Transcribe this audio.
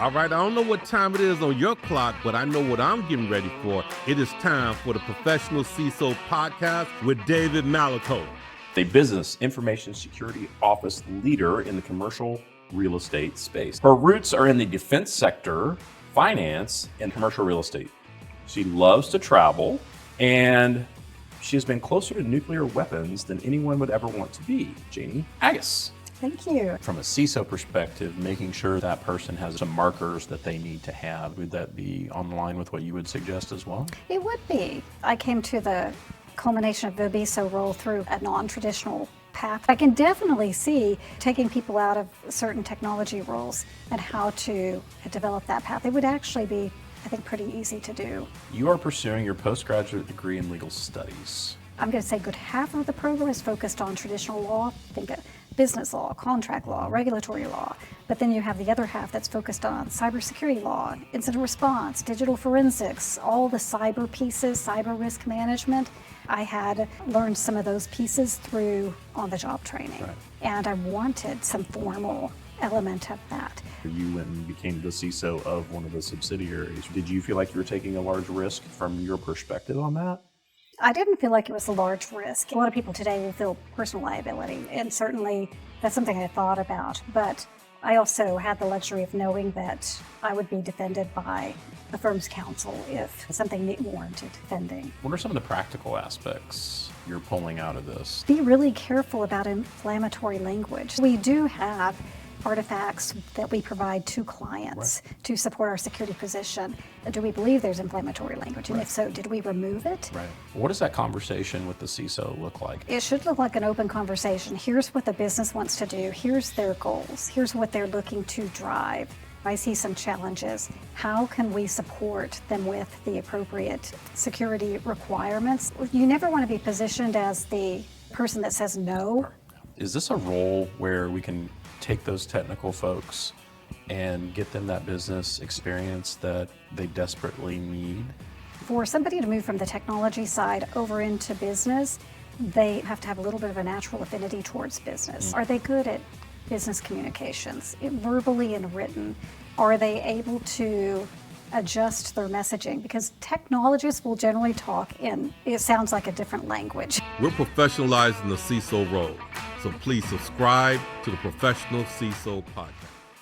All right, I don't know what time it is on your clock, but I know what I'm getting ready for. It is time for the Professional CISO podcast with David Malako. A business information security office leader in the commercial real estate space. Her roots are in the defense sector, finance, and commercial real estate. She loves to travel, and she has been closer to nuclear weapons than anyone would ever want to be. Janie Aggas. Thank you. From a CISO perspective, making sure that person has some markers that they need to have, would that be on line with what you would suggest as well? It would be. I came to the culmination of the BISO role through a non-traditional path. I can definitely see taking people out of certain technology roles and how to develop that path. It would actually be, I think, pretty easy to do. You are pursuing your postgraduate degree in legal studies. I'm going to say a good half of the program is focused on traditional law. Think of business law, contract law, regulatory law. But then you have the other half that's focused on cybersecurity law, incident response, digital forensics, all the cyber pieces, cyber risk management. I had learned some of those pieces through on-the-job training. Right. And I wanted some formal element of that. You went and became the CISO of one of the subsidiaries. Did you feel like you were taking a large risk from your perspective on that? I didn't feel like it was a large risk. A lot of people today will feel personal liability, and certainly that's something I thought about. But I also had the luxury of knowing that I would be defended by the firm's counsel if something warranted defending. What are some of the practical aspects you're pulling out of this? Be really careful about inflammatory language. We do have artifacts that we provide to clients to support our security position. Do we believe there's inflammatory language? And if so, did we remove it? Right. What does that conversation with the CISO look like? It should look like an open conversation. Here's what the business wants to do. Here's their goals. Here's what they're looking to drive. I see some challenges. How can we support them with the appropriate security requirements? You never want to be positioned as the person that says no. Is this a role where we can take those technical folks and get them that business experience that they desperately need? For somebody to move from the technology side over into business, they have to have a little bit of a natural affinity towards business. Are they good at business communications, verbally and written? Are they able to adjust their messaging? Because technologists will generally talk in, it sounds like a different language. We're professionalizing the CISO role, so please subscribe to the Professional CISO podcast.